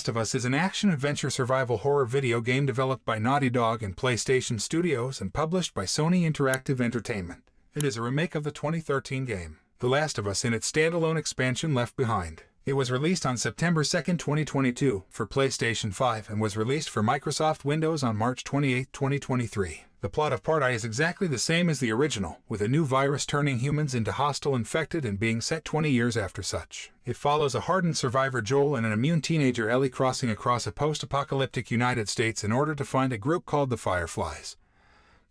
Last of Us is an action-adventure survival horror video game developed by Naughty Dog and PlayStation Studios and published by Sony Interactive Entertainment. It is a remake of the 2013 game, The Last of Us, in its standalone expansion Left Behind. It was released on September 2, 2022 for PlayStation 5 and was released for Microsoft Windows on March 28, 2023. The plot of Part I is exactly the same as the original, with a new virus turning humans into hostile infected and being set 20 years after such. It follows a hardened survivor Joel and an immune teenager Ellie crossing across a post-apocalyptic United States in order to find a group called the Fireflies,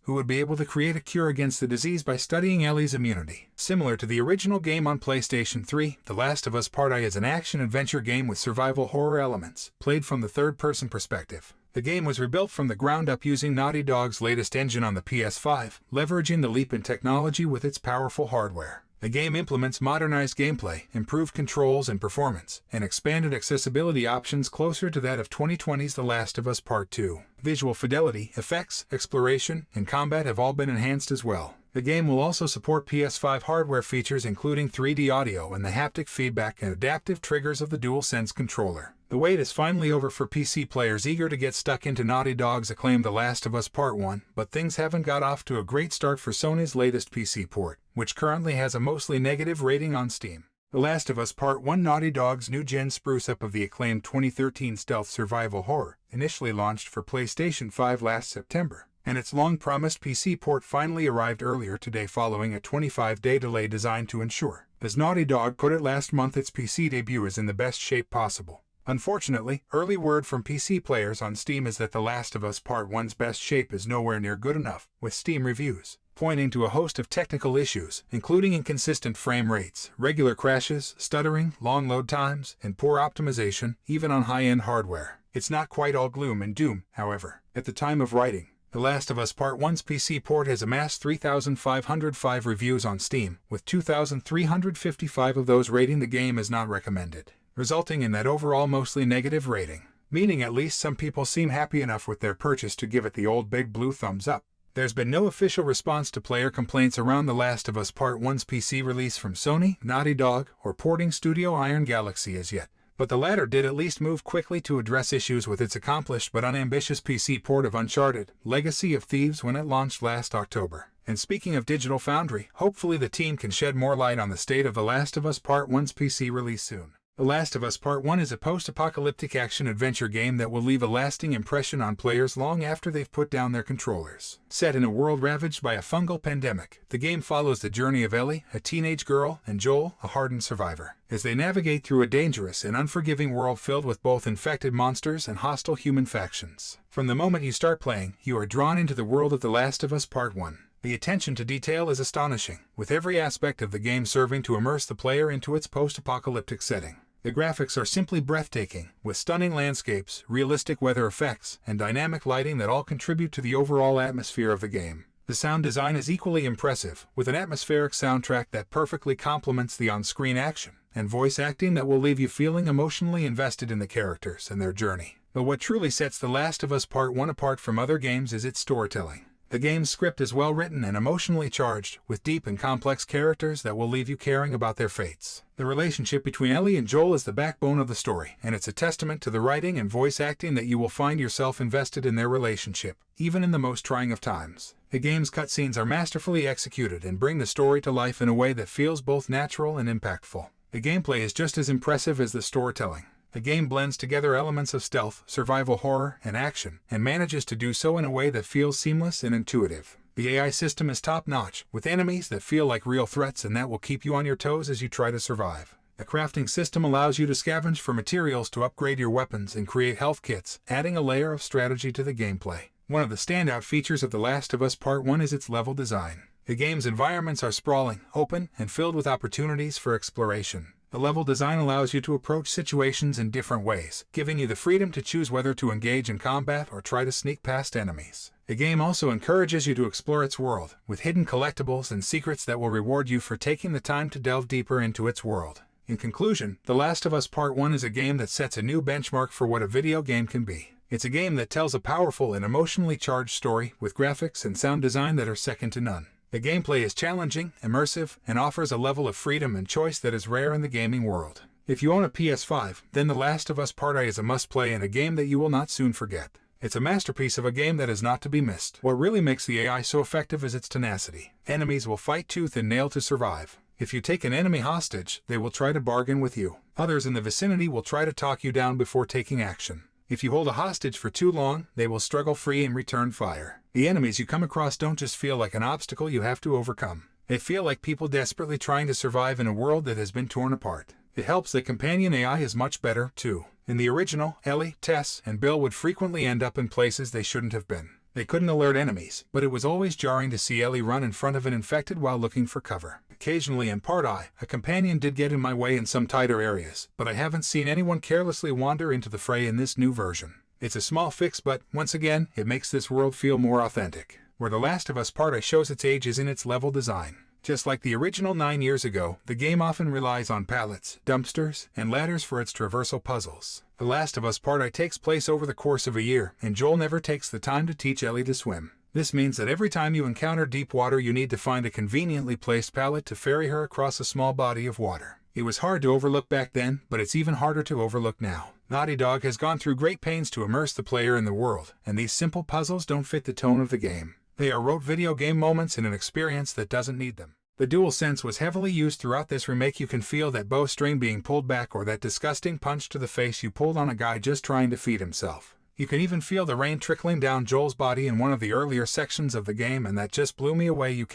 who would be able to create a cure against the disease by studying Ellie's immunity. Similar to the original game on PlayStation 3, The Last of Us Part I is an action-adventure game with survival horror elements, played from the third-person perspective. The game was rebuilt from the ground up using Naughty Dog's latest engine on the PS5, leveraging the leap in technology with its powerful hardware. The game implements modernized gameplay, improved controls and performance, and expanded accessibility options closer to that of 2020's The Last of Us Part 2. Visual fidelity, effects, exploration, and combat have all been enhanced as well. The game will also support PS5 hardware features including 3D audio and the haptic feedback and adaptive triggers of the DualSense controller. The wait is finally over for PC players eager to get stuck into Naughty Dog's acclaimed The Last of Us Part 1, but things haven't got off to a great start for Sony's latest PC port, which currently has a mostly negative rating on Steam. The Last of Us Part 1, Naughty Dog's new-gen spruce-up of the acclaimed 2013 stealth survival horror, initially launched for PlayStation 5 last September, and its long-promised PC port finally arrived earlier today following a 25-day delay designed to ensure, as Naughty Dog put it last month, its PC debut is in the best shape possible. Unfortunately, early word from PC players on Steam is that The Last of Us Part 1's best shape is nowhere near good enough, with Steam reviews pointing to a host of technical issues, including inconsistent frame rates, regular crashes, stuttering, long load times, and poor optimization, even on high-end hardware. It's not quite all gloom and doom, however. At the time of writing, The Last of Us Part 1's PC port has amassed 3,505 reviews on Steam, with 2,355 of those rating the game as not recommended, resulting in that overall mostly negative rating, meaning at least some people seem happy enough with their purchase to give it the old big blue thumbs up. There's been no official response to player complaints around The Last of Us Part 1's PC release from Sony, Naughty Dog, or porting studio Iron Galaxy as yet, but the latter did at least move quickly to address issues with its accomplished but unambitious PC port of Uncharted: Legacy of Thieves when it launched last October. And speaking of Digital Foundry, hopefully the team can shed more light on the state of The Last of Us Part 1's PC release soon. The Last of Us Part 1 is a post-apocalyptic action-adventure game that will leave a lasting impression on players long after they've put down their controllers. Set in a world ravaged by a fungal pandemic, the game follows the journey of Ellie, a teenage girl, and Joel, a hardened survivor, as they navigate through a dangerous and unforgiving world filled with both infected monsters and hostile human factions. From the moment you start playing, you are drawn into the world of The Last of Us Part 1. The attention to detail is astonishing, with every aspect of the game serving to immerse the player into its post-apocalyptic setting. The graphics are simply breathtaking, with stunning landscapes, realistic weather effects, and dynamic lighting that all contribute to the overall atmosphere of the game. The sound design is equally impressive, with an atmospheric soundtrack that perfectly complements the on-screen action, and voice acting that will leave you feeling emotionally invested in the characters and their journey. But what truly sets The Last of Us Part 1 apart from other games is its storytelling. The game's script is well written and emotionally charged, with deep and complex characters that will leave you caring about their fates. The relationship between Ellie and Joel is the backbone of the story, and it's a testament to the writing and voice acting that you will find yourself invested in their relationship, even in the most trying of times. The game's cutscenes are masterfully executed and bring the story to life in a way that feels both natural and impactful. The gameplay is just as impressive as the storytelling. The game blends together elements of stealth, survival horror, and action, and manages to do so in a way that feels seamless and intuitive. The AI system is top-notch, with enemies that feel like real threats and that will keep you on your toes as you try to survive. The crafting system allows you to scavenge for materials to upgrade your weapons and create health kits, adding a layer of strategy to the gameplay. One of the standout features of The Last of Us Part 1 is its level design. The game's environments are sprawling, open, and filled with opportunities for exploration. The level design allows you to approach situations in different ways, giving you the freedom to choose whether to engage in combat or try to sneak past enemies. The game also encourages you to explore its world, with hidden collectibles and secrets that will reward you for taking the time to delve deeper into its world. In conclusion, The Last of Us Part 1 is a game that sets a new benchmark for what a video game can be. It's a game that tells a powerful and emotionally charged story, with graphics and sound design that are second to none. The gameplay is challenging, immersive, and offers a level of freedom and choice that is rare in the gaming world. If you own a PS5, then The Last of Us Part I is a must-play and a game that you will not soon forget. It's a masterpiece of a game that is not to be missed. What really makes the AI so effective is its tenacity. Enemies will fight tooth and nail to survive. If you take an enemy hostage, they will try to bargain with you. Others in the vicinity will try to talk you down before taking action. If you hold a hostage for too long, they will struggle free and return fire. The enemies you come across don't just feel like an obstacle you have to overcome. They feel like people desperately trying to survive in a world that has been torn apart. It helps that companion AI is much better, too. In the original, Ellie, Tess, and Bill would frequently end up in places they shouldn't have been. They couldn't alert enemies, but it was always jarring to see Ellie run in front of an infected while looking for cover. Occasionally in Part I, a companion did get in my way in some tighter areas, but I haven't seen anyone carelessly wander into the fray in this new version. It's a small fix, but, once again, it makes this world feel more authentic. Where The Last of Us Part I shows its age is in its level design. Just like the original 9 years ago, the game often relies on pallets, dumpsters, and ladders for its traversal puzzles. The Last of Us Part I takes place over the course of a year, and Joel never takes the time to teach Ellie to swim. This means that every time you encounter deep water you need to find a conveniently placed pallet to ferry her across a small body of water. It was hard to overlook back then, but it's even harder to overlook now. Naughty Dog has gone through great pains to immerse the player in the world, and these simple puzzles don't fit the tone of the game. They are rote video game moments in an experience that doesn't need them. The DualSense was heavily used throughout this remake. You can feel that bowstring being pulled back or that disgusting punch to the face you pulled on a guy just trying to feed himself. You can even feel the rain trickling down Joel's body in one of the earlier sections of the game, and that just blew me away.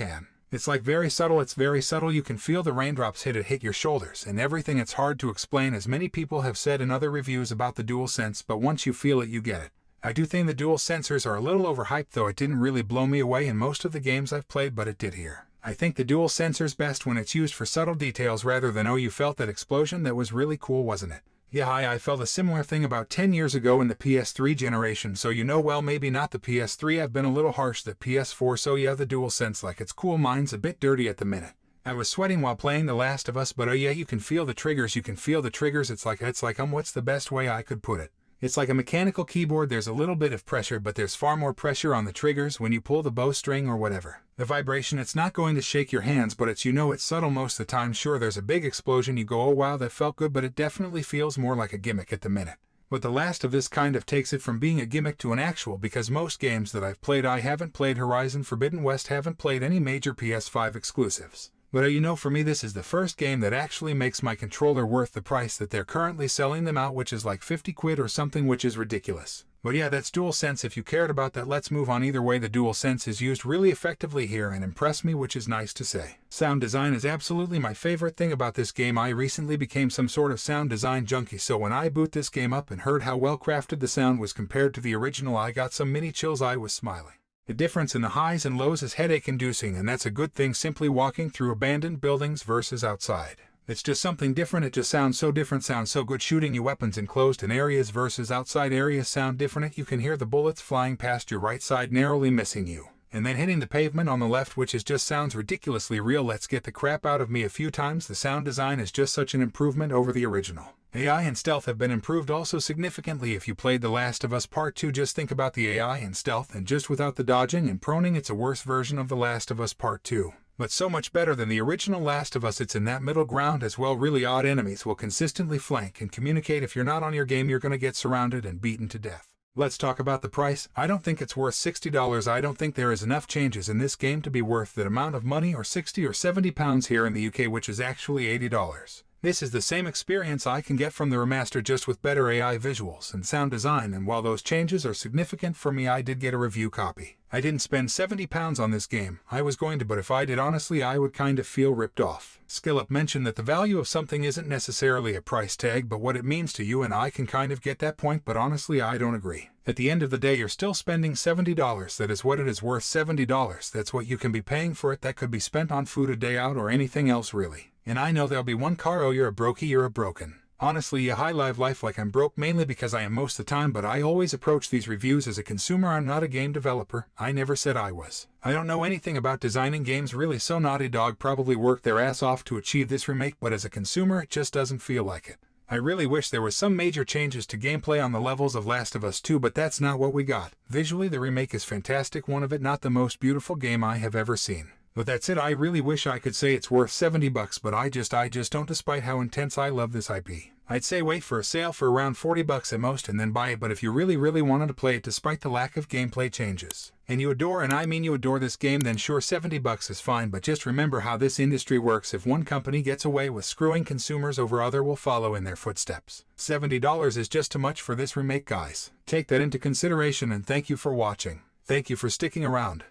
It's like very subtle. It's very subtle. You can feel the raindrops hit your shoulders and everything. It's hard to explain, as many people have said in other reviews about the DualSense, but once you feel it, you get it. I do think the dual sensors are a little overhyped, though. It didn't really blow me away in most of the games I've played, but it did here. I think the dual sensor's best when it's used for subtle details rather than, oh, you felt that explosion? That was really cool, wasn't it? Yeah, I felt a similar thing about 10 years ago in the PS3 generation, so well, maybe not the PS3. I've been a little harsh. The PS4, so yeah, the DualSense, like, it's cool. Mine's a bit dirty at the minute. I was sweating while playing The Last of Us, but oh yeah, you can feel the triggers. It's like what's the best way I could put it? It's like a mechanical keyboard. There's a little bit of pressure, but there's far more pressure on the triggers when you pull the bowstring or whatever. The vibration, it's not going to shake your hands, but it's subtle most of the time. Sure, there's a big explosion, you go, oh wow, that felt good, but it definitely feels more like a gimmick at the minute. But The Last of Us kind of takes it from being a gimmick to an actual, because most games that I've played, I haven't played Horizon Forbidden West, haven't played any major PS5 exclusives. But for me, this is the first game that actually makes my controller worth the price that they're currently selling them out, which is like 50 quid or something, which is ridiculous. But yeah, that's DualSense. If you cared about that, let's move on. Either way, the DualSense is used really effectively here and impressed me, which is nice to say. Sound design is absolutely my favorite thing about this game. I recently became some sort of sound design junkie, so when I boot this game up and heard how well crafted the sound was compared to the original, I got some mini chills. I was smiling. The difference in the highs and lows is headache-inducing, and that's a good thing. Simply walking through abandoned buildings versus outside. It's just something different. It just sounds so different, sounds so good. Shooting your weapons enclosed in areas versus outside areas sound different. You can hear the bullets flying past your right side, narrowly missing you, and then hitting the pavement on the left, which just sounds ridiculously real. Let's get the crap out of me a few times. The sound design is just such an improvement over the original. AI and stealth have been improved also significantly. If you played The Last of Us Part 2, just think about the AI and stealth, and just without the dodging and proning, it's a worse version of The Last of Us Part 2. But so much better than the original Last of Us. It's in that middle ground as well. Really odd enemies will consistently flank and communicate. If you're not on your game, you're going to get surrounded and beaten to death. Let's talk about the price. I don't think it's worth $60. I don't think there is enough changes in this game to be worth that amount of money, or 60 or 70 pounds here in the UK, which is actually $80. This is the same experience I can get from the remaster, just with better AI visuals and sound design, and while those changes are significant for me, I did get a review copy. I didn't spend 70 pounds on this game. I was going to, but if I did, honestly, I would kind of feel ripped off. Skillup mentioned that the value of something isn't necessarily a price tag, but what it means to you, and I can kind of get that point, but honestly, I don't agree. At the end of the day, you're still spending $70. That is what it is worth, $70. That's what you can be paying for it. That could be spent on food, a day out, or anything else really. And I know there'll be one car, oh, you're a brokey, you're a broken. Honestly, yeah, I live life like I'm broke, mainly because I am most of the time, but I always approach these reviews as a consumer. I'm not a game developer. I never said I was. I don't know anything about designing games really, so Naughty Dog probably worked their ass off to achieve this remake, but as a consumer, it just doesn't feel like it. I really wish there was some major changes to gameplay on the levels of Last of Us 2, but that's not what we got. Visually, the remake is fantastic, one of it not the most beautiful game I have ever seen. But that's it. I really wish I could say it's worth $70, but I just don't, despite how intense I love this IP. I'd say wait for a sale for around $40 at most and then buy it, but if you really wanted to play it despite the lack of gameplay changes, and you adore, and I mean you adore this game, then sure, $70 is fine, but just remember how this industry works. If one company gets away with screwing consumers over, other will follow in their footsteps. $70 is just too much for this remake, guys. Take that into consideration, and thank you for watching. Thank you for sticking around.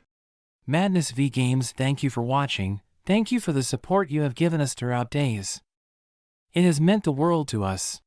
Madness V Games, thank you for watching. Thank you for the support you have given us throughout days. It has meant the world to us.